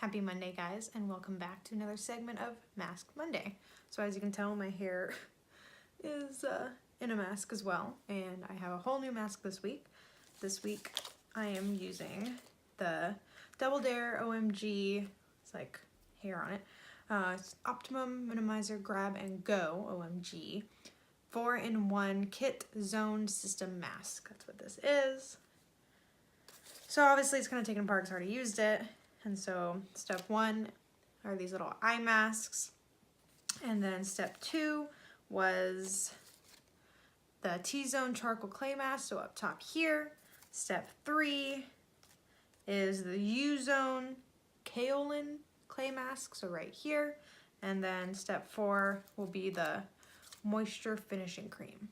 Happy Monday, guys, and welcome back to another segment of Mask Monday. So as you can tell, my hair is in a mask as well, and I have a whole new mask this week. This week I am using the Double Dare OMG, it's like hair on it, it's Optimum Minimizer Grab and Go OMG 4-in-1 Kit Zone System Mask. That's what this is. So obviously it's kind of taken apart because I already used it. And so step 1 are these little eye masks. And then step 2 was the T-Zone Charcoal Clay Mask, so up top here. Step 3 is the U-Zone Kaolin Clay Mask, so right here. And then step 4 will be the Moisture Finishing Cream.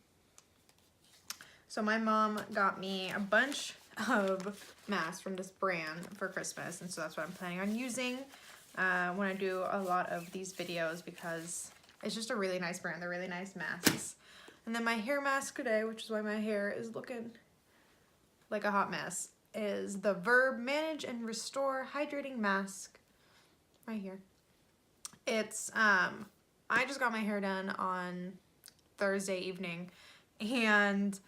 So my mom got me a bunch of masks from this brand for Christmas, and so that's what I'm planning on using when I do a lot of these videos, because it's just a really nice brand. They're really nice masks. And then my hair mask today, which is why my hair is looking like a hot mess, is the Verb Manage and Restore Hydrating Mask right here. It's I just got my hair done on Thursday evening, and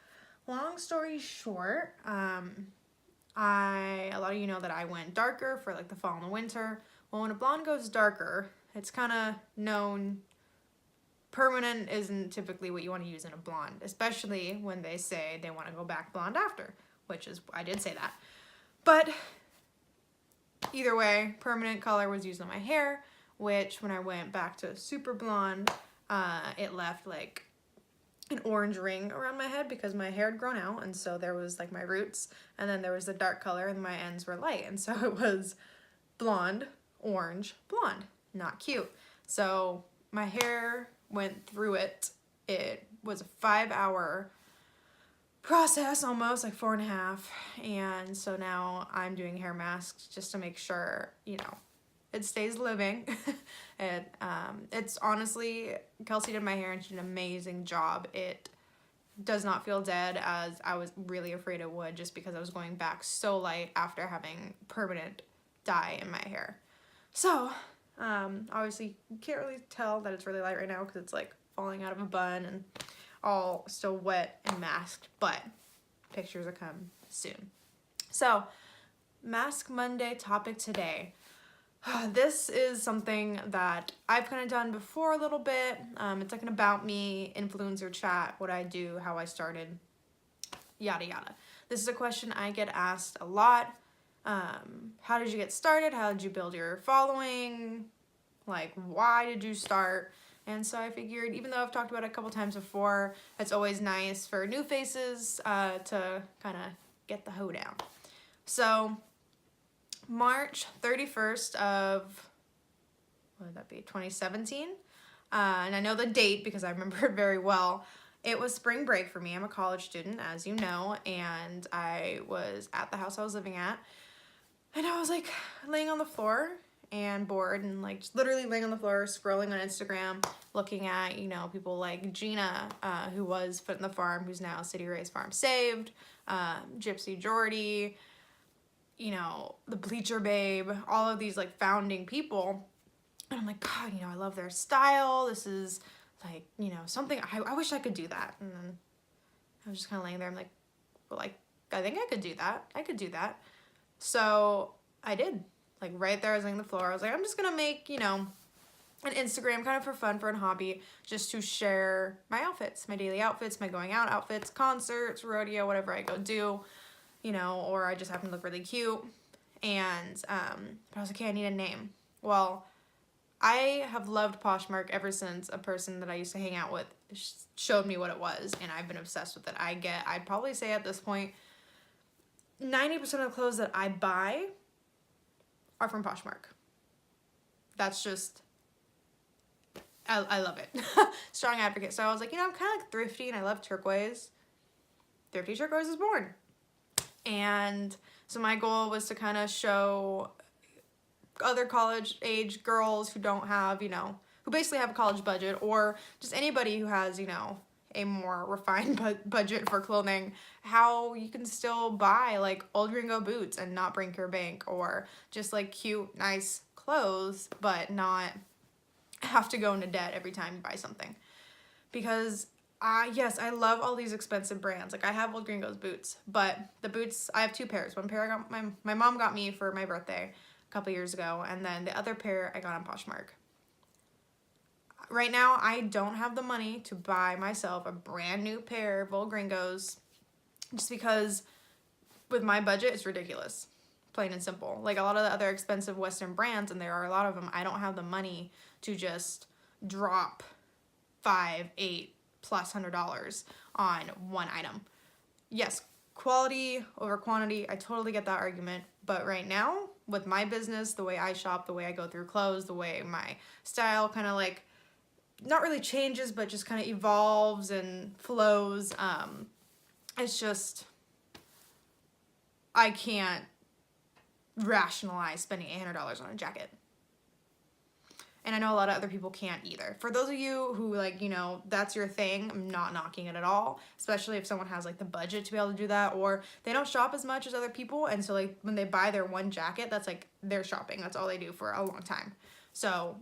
long story short, a lot of you know that I went darker for like the fall and the winter. Well, when a blonde goes darker, it's kind of known permanent isn't typically what you want to use in a blonde, especially when they say they want to go back blonde after, which is, I did say that. But either way, permanent color was used on my hair, which when I went back to super blonde, it left like an orange ring around my head because my hair had grown out, and so there was like my roots, and then there was the dark color and my ends were light, and so it was blonde, orange, blonde. Not cute. So my hair went through it. It was a 5-hour process, almost like 4.5, and so now I'm doing hair masks just to make sure, you know, it stays living. It's honestly, Kelsey did my hair and she did an amazing job. It does not feel dead as I was really afraid it would, just because I was going back so light after having permanent dye in my hair. So obviously you can't really tell that it's really light right now because it's like falling out of a bun and all still wet and masked, but pictures will come soon. So Mask Monday topic today. This is something that I've kind of done before a little bit. It's like an about me, influencer chat, what I do, how I started, yada yada. This is a question I get asked a lot. How did you get started? How did you build your following? Like, why did you start? And so I figured, even though I've talked about it a couple times before, it's always nice for new faces to kind of get the hoedown. So March 31st of, what would that be, 2017? And I know the date because I remember it very well. It was spring break for me. I'm a college student, as you know, and I was at the house I was living at, and I was like laying on the floor and bored and like just literally laying on the floor, scrolling on Instagram, looking at, you know, people like Gina, who was Foot in the Farm, who's now City Raised Farm Saved, Gypsy Jordy, you know, the Bleacher Babe, all of these like founding people. And I'm like, God, you know, I love their style. This is like, you know, something, I wish I could do that. And then I was just kind of laying there. I'm like, well, like, I think I could do that. I could do that. So I did. Like right there, I was laying on the floor. I was like, I'm just going to make, you know, an Instagram kind of for fun, for a hobby, just to share my outfits, my daily outfits, my going out outfits, concerts, rodeo, whatever I go do. You know, or I just happen to look really cute. And but I was like, okay, I need a name. Well, I have loved Poshmark ever since a person that I used to hang out with showed me what it was, and I've been obsessed with it. I'd probably say at this point, 90% of the clothes that I buy are from Poshmark. That's just, I love it. Strong advocate. So I was like, you know, I'm kind of like thrifty and I love turquoise. Thrifty Turquoise is born. And so my goal was to kind of show other college age girls who don't have, you know, who basically have a college budget, or just anybody who has, you know, a more refined budget for clothing, how you can still buy like old Ringo boots and not break your bank, or just like cute, nice clothes, but not have to go into debt every time you buy something. Because yes, I love all these expensive brands. Like I have Old Gringo's boots, but the boots, I have two pairs. One pair I got, my mom got me for my birthday a couple years ago, and then the other pair I got on Poshmark. Right now, I don't have the money to buy myself a brand new pair of Old Gringos, just because with my budget, it's ridiculous. Plain and simple. Like a lot of the other expensive Western brands, and there are a lot of them, I don't have the money to just drop $5, $8 plus $100 on one item. Yes, quality over quantity, I totally get that argument, but right now, with my business, the way I shop, the way I go through clothes, the way my style kind of like, not really changes, but just kind of evolves and flows, it's just, I can't rationalize spending $800 on a jacket. And I know a lot of other people can't either. For those of you who, like, you know, that's your thing, I'm not knocking it at all, especially if someone has like the budget to be able to do that, or they don't shop as much as other people, and so like when they buy their one jacket, that's like their shopping. That's all they do for a long time. So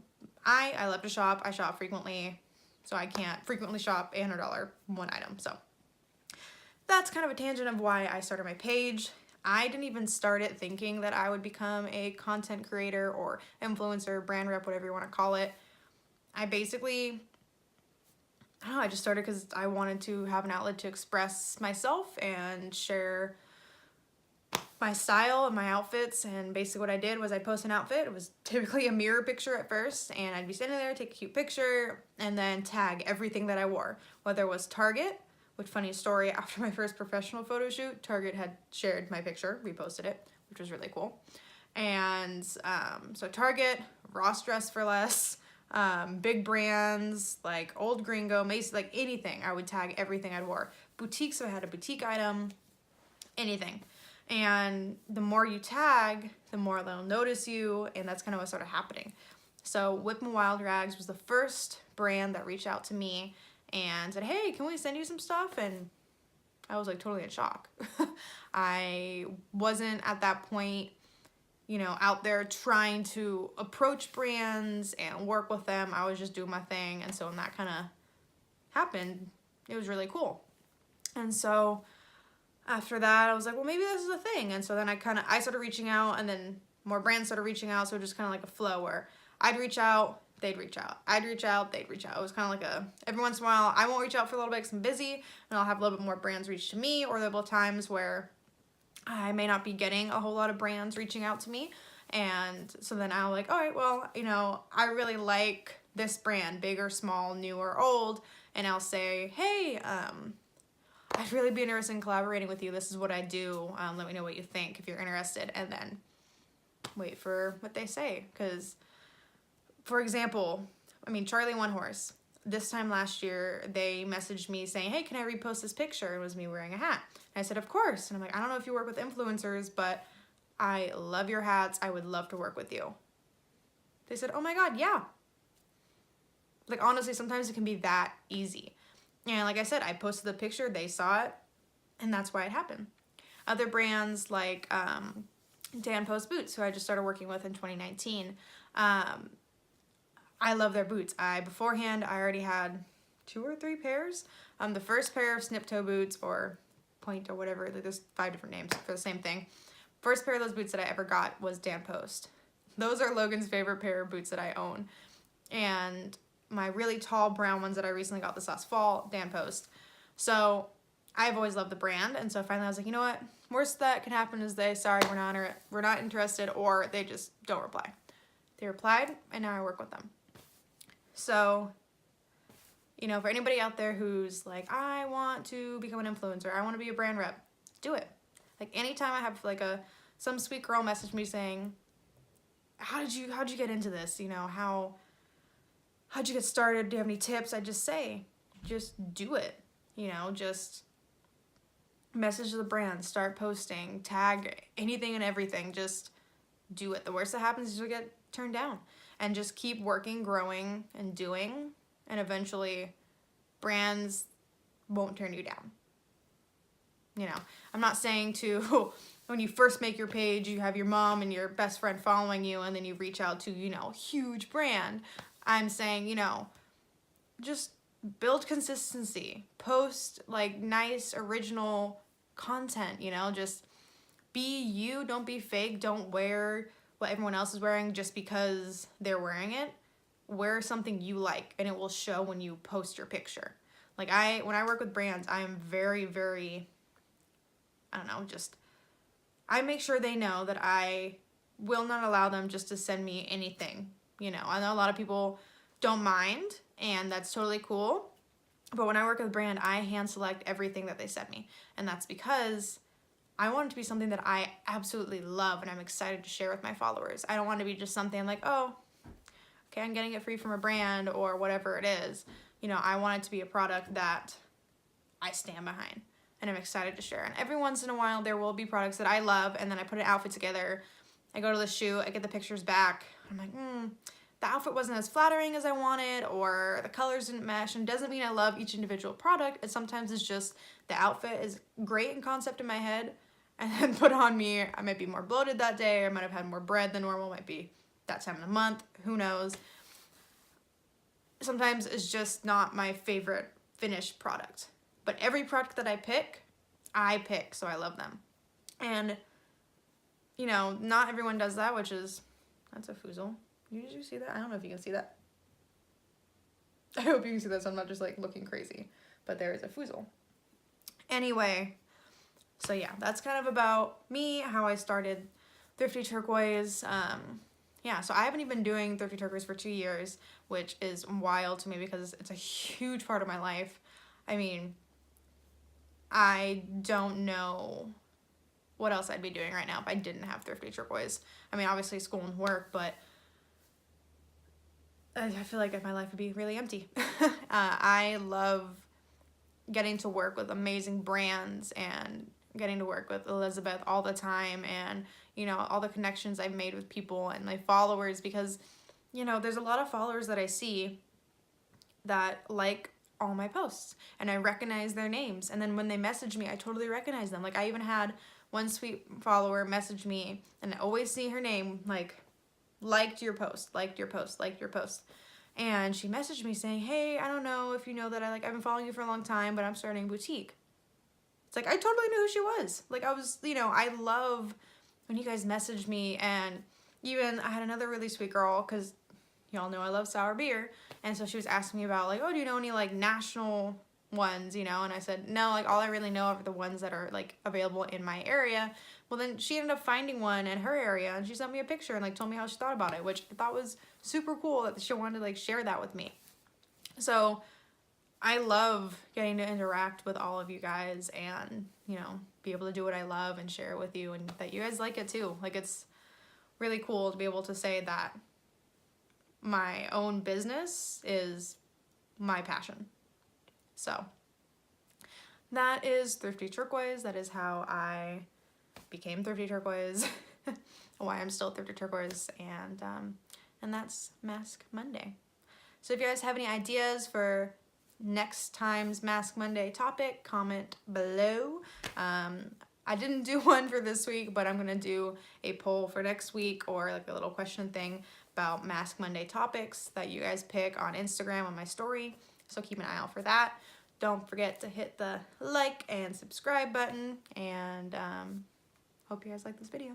I love to shop. I shop frequently, so I can't frequently shop $800 one item. So that's kind of a tangent of why I started my page. I didn't even start it thinking that I would become a content creator or influencer, brand rep, whatever you want to call it. I basically, I don't know, I just started because I wanted to have an outlet to express myself and share my style and my outfits. And basically what I did was I post an outfit. It was typically a mirror picture at first, and I'd be sitting there, take a cute picture, and then tag everything that I wore, whether it was Target. Which, funny story, after my first professional photo shoot, Target had shared my picture, reposted it, which was really cool. And so Target, Ross Dress for Less, big brands like Old Gringo, Macy, like anything, I would tag everything I wore. Boutiques, if I had a boutique item, anything. And the more you tag, the more they'll notice you, and that's kind of what started happening. So Whip and Wild Rags was the first brand that reached out to me and said, hey, can we send you some stuff? And I was like totally in shock. I wasn't at that point, you know, out there trying to approach brands and work with them. I was just doing my thing. And so when that kind of happened, it was really cool. And so after that, I was like, well, maybe this is a thing. And so then I started reaching out, and then more brands started reaching out. So just kind of like a flow where I'd reach out, they'd reach out. I'd reach out, they'd reach out. It was kind of like every once in a while, I won't reach out for a little bit because I'm busy, and I'll have a little bit more brands reach to me, or there'll be times where I may not be getting a whole lot of brands reaching out to me. And so then I'll like, all right, well, you know, I really like this brand, big or small, new or old. And I'll say, hey, I'd really be interested in collaborating with you. This is what I do. Let me know what you think if you're interested. And then wait for what they say. Because, for example, I mean, Charlie One Horse, this time last year, they messaged me saying, hey, can I repost this picture? It was me wearing a hat. And I said, of course. And I'm like, I don't know if you work with influencers, but I love your hats. I would love to work with you. They said, oh my God, yeah. Like, honestly, sometimes it can be that easy. And like I said, I posted the picture, they saw it, and that's why it happened. Other brands like Dan Post Boots, who I just started working with in 2019, I love their boots. Beforehand, I already had 2 or 3 pairs. The first pair of snip toe boots, or point or whatever, there's 5 different names for the same thing. First pair of those boots that I ever got was Dan Post. Those are Logan's favorite pair of boots that I own. And my really tall brown ones that I recently got this last fall, Dan Post. So I've always loved the brand, and so finally I was like, you know what? Worst that can happen is they, sorry, we're not interested, or they just don't reply. They replied, and now I work with them. So, you know, for anybody out there who's like, I want to become an influencer, I want to be a brand rep, do it. Like, anytime I have like some sweet girl message me saying, how'd you get into this? You know, how'd you get started? Do you have any tips? I just say, just do it. You know, just message the brand, start posting, tag anything and everything. Just do it. The worst that happens is you'll get turned down. And just keep working, growing, and doing. And eventually, brands won't turn you down. You know, I'm not saying to when you first make your page, you have your mom and your best friend following you, and then you reach out to, you know, huge brand. I'm saying, you know, just build consistency, post like nice original content, you know, just be you, don't be fake, don't wear what everyone else is wearing just because they're wearing it. Wear something you like, and it will show when you post your picture. Like when I work with brands, I am very, very, I don't know, just, I make sure they know that I will not allow them just to send me anything. You know, I know a lot of people don't mind, and that's totally cool. But when I work with a brand, I hand select everything that they send me. And that's because I want it to be something that I absolutely love and I'm excited to share with my followers. I don't want it to be just something like, oh, okay, I'm getting it free from a brand or whatever it is. You know, I want it to be a product that I stand behind and I'm excited to share. And every once in a while, there will be products that I love, and then I put an outfit together. I go to the shoot, I get the pictures back. I'm like, the outfit wasn't as flattering as I wanted, or the colors didn't mesh. And doesn't mean I love each individual product. It sometimes it's just the outfit is great in concept in my head, and then put on me, I might be more bloated that day, or I might have had more bread than normal, might be that time of the month, who knows. Sometimes it's just not my favorite finished product. But every product that I pick, so I love them. And, you know, not everyone does that, which is, that's a foozle. Did you see that? I don't know if you can see that. I hope you can see that so I'm not just like looking crazy. But there is a foozle. Anyway, so yeah, that's kind of about me, how I started Thrifty Turquoise. Yeah, so I haven't even been doing Thrifty Turquoise for 2 years, which is wild to me because it's a huge part of my life. I mean, I don't know what else I'd be doing right now if I didn't have Thrifty Turquoise. I mean, obviously school and work, but I feel like my life would be really empty. I love getting to work with amazing brands and getting to work with Elizabeth all the time, and, you know, all the connections I've made with people and my followers, because, you know, there's a lot of followers that I see that like all my posts and I recognize their names, and then when they message me I totally recognize them. Like I even had one sweet follower message me, and I always see her name, like, liked your post, liked your post, liked your post. And she messaged me saying, hey, I don't know if you know that I've been following you for a long time, but I'm starting a boutique. It's like, I totally knew who she was. Like, I was, you know, I love when you guys message me. And even I had another really sweet girl, because y'all know I love sour beer. And so she was asking me about, like, oh, do you know any, like, national ones, you know? And I said, no, like, all I really know are the ones that are, like, available in my area. Well, then she ended up finding one in her area, and she sent me a picture and, like, told me how she thought about it, which I thought was super cool that she wanted to, like, share that with me. So I love getting to interact with all of you guys and, you know, be able to do what I love and share it with you, and that you guys like it too. Like, it's really cool to be able to say that my own business is my passion. So that is Thrifty Turquoise. That is how I became Thrifty Turquoise, why I'm still Thrifty Turquoise, and that's Mask Monday. So if you guys have any ideas for next time's Mask Monday topic, comment below. I didn't do one for this week, but I'm gonna do a poll for next week, or like a little question thing about Mask Monday topics that you guys pick on Instagram on my story. So keep an eye out for that. Don't forget to hit the like and subscribe button, and hope you guys like this video.